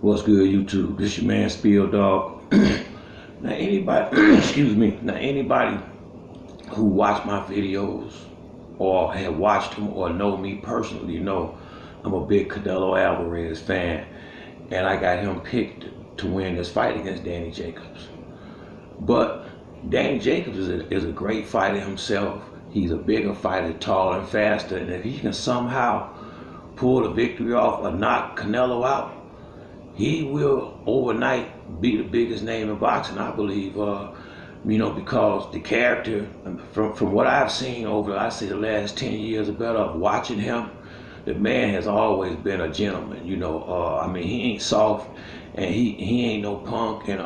What's good, YouTube? This your man Spill Dog. Now anybody, excuse me. Now anybody who watched my videos or have watched them or know me personally know I'm a big Canelo Alvarez fan, and I got him picked to win this fight against Danny Jacobs. But Danny Jacobs is a great fighter himself. He's a bigger fighter, taller and faster, and if he can somehow pull the victory off or knock Canelo out, he will overnight be the biggest name in boxing, I believe. Because the character, from what I've seen over, I say the last 10 years or better of watching him, the man has always been a gentleman. He ain't soft, and he ain't no punk, and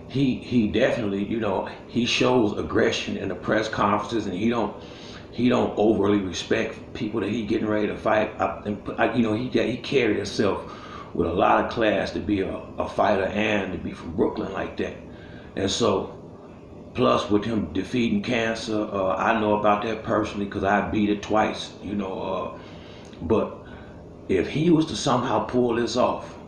he definitely, he shows aggression in the press conferences, and he don't overly respect people that he getting ready to fight. He carried himself with a lot of class to be a fighter and to be from Brooklyn like that. And so, plus with him defeating cancer, I know about that personally because I beat it twice, but if he was to somehow pull this off,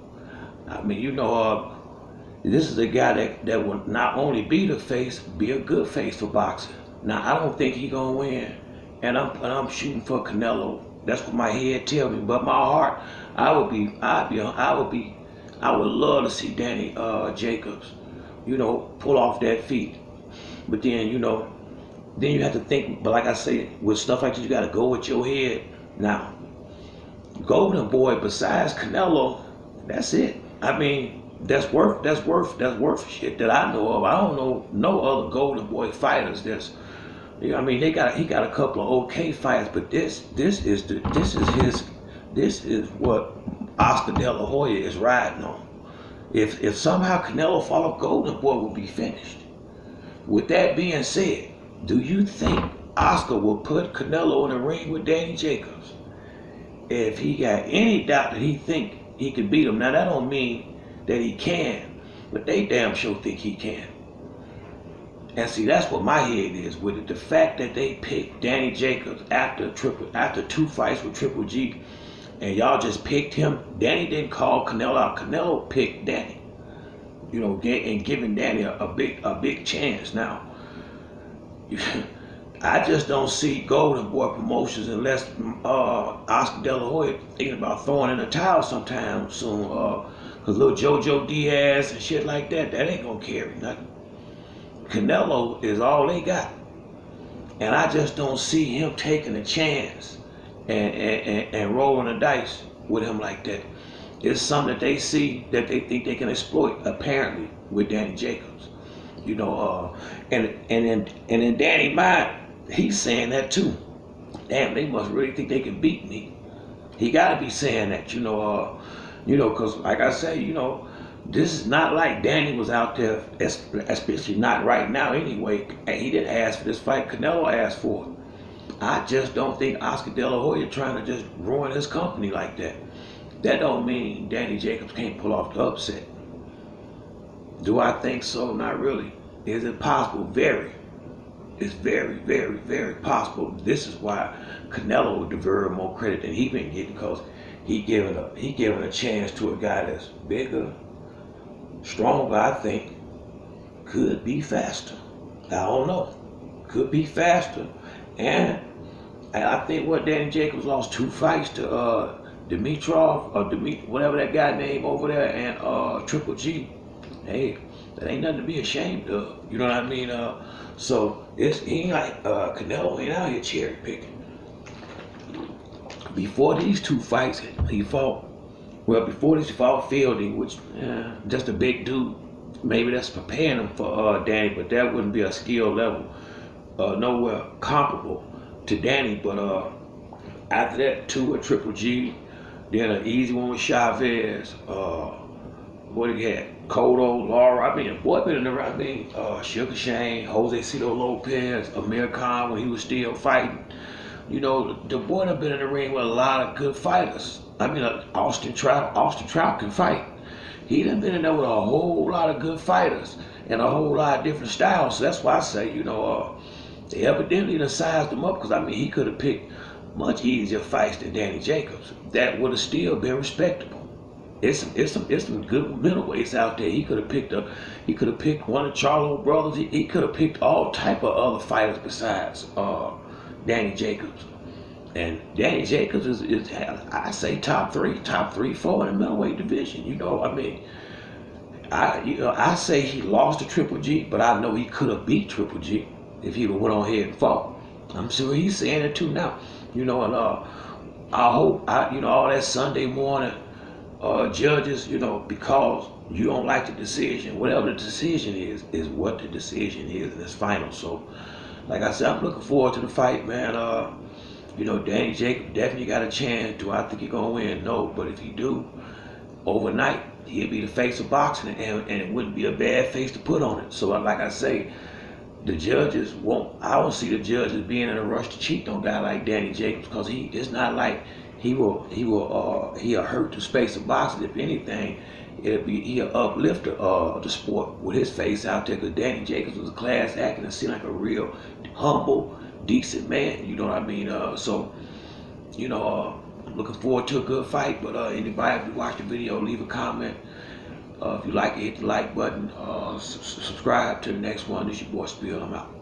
this is a guy that will not only be the face, be a good face for boxing. Now, I don't think he gonna win, and I'm shooting for Canelo. That's what my head tells me, but my heart, I would love to see Danny Jacobs, pull off that feat. But then, then you have to think. But like I say, with stuff like this, you got to go with your head. Now, Golden Boy, besides Canelo, that's it. That's worth shit that I know of. I don't know no other Golden Boy fighters. He got a couple of okay fights, but this is what Oscar De La Hoya is riding on. If somehow Canelo followed, Golden Boy will be finished. With that being said, do you think Oscar will put Canelo in the ring with Danny Jacobs? If he got any doubt that he think he can beat him, now that don't mean that he can, but they damn sure think he can. And see, that's what my head is with it. The fact that they picked Danny Jacobs after two fights with Triple G, and y'all just picked him. Danny didn't call Canelo out. Canelo picked Danny, and giving Danny a big chance. Now, I just don't see Golden Boy Promotions unless Oscar De La Hoya thinking about throwing in the towel sometime soon. Cause little JoJo Diaz and shit like that ain't gonna carry nothing. Canelo is all they got, and I just don't see him taking a chance and rolling the dice with him like that. It's something that they see that they think they can exploit, apparently, with Danny Jacobs. And in Danny's mind, he's saying that too. Damn, they must really think they can beat me. He gotta be saying that, because like I say, this is not like Danny was out there, especially not right now anyway, and he didn't ask for this fight. Canelo asked for it. I just don't think Oscar De La Hoya trying to just ruin his company like that. That don't mean Danny Jacobs can't pull off the upset. Do I think so? Not really. Is it possible? Very. It's very, very, very possible. This is why Canelo would deserve more credit than he been getting, because he giving a chance to a guy that's bigger, stronger, I think, could be faster. I don't know. Could be faster. And I think Danny Jacobs lost 2 fights to Dimitrov, or whatever that guy name over there, and Triple G. Hey, that ain't nothing to be ashamed of. You know what I mean? So he ain't like Canelo ain't out here cherry picking. Before these 2 fights, he fought Fielding, which just a big dude. Maybe that's preparing him for Danny, but that wouldn't be a skill level nowhere comparable to Danny. But after that, 2 with Triple G, then an easy one with Chavez. What he had? Cotto, Lara. Boy been in the right. Sugar Shane, Jose Cito Lopez, Amir Khan when he was still fighting. The boy done been in the ring with a lot of good fighters. Austin Trout can fight. He done been in there with a whole lot of good fighters and a whole lot of different styles. So that's why I say, they evidently done sized him up, because he could have picked much easier fights than Danny Jacobs. That would have still been respectable. it's some good middleweights out there. He could have picked one of Charlo brothers. He could have picked all type of other fighters besides Danny Jacobs. And Danny Jacobs is I say top three, 4 in the middleweight division. You know, I mean, I say he lost to Triple G, but I know he could have beat Triple G if he would went on ahead and fought. I'm sure he's saying it too now. You know, and I hope all that Sunday morning judges, because you don't like the decision, whatever the decision is what the decision is, and it's final. So, like I said, I'm looking forward to the fight, man. Danny Jacobs definitely got a chance. Do I think he's gonna win? No, but if he do, overnight he'll be the face of boxing, and it wouldn't be a bad face to put on it. So, like I say, the judges won't. I don't see the judges being in a rush to cheat on a guy like Danny Jacobs, because it's not like he'll hurt the space of boxing. If anything, he'll uplift the sport with his face out there, because Danny Jacobs was a class act and seemed like a real humble, decent man. You know what I mean? I'm looking forward to a good fight. But anybody, if you watch the video, leave a comment. If you like it, hit the like button. Subscribe to the next one. This is your boy Spill. I'm out.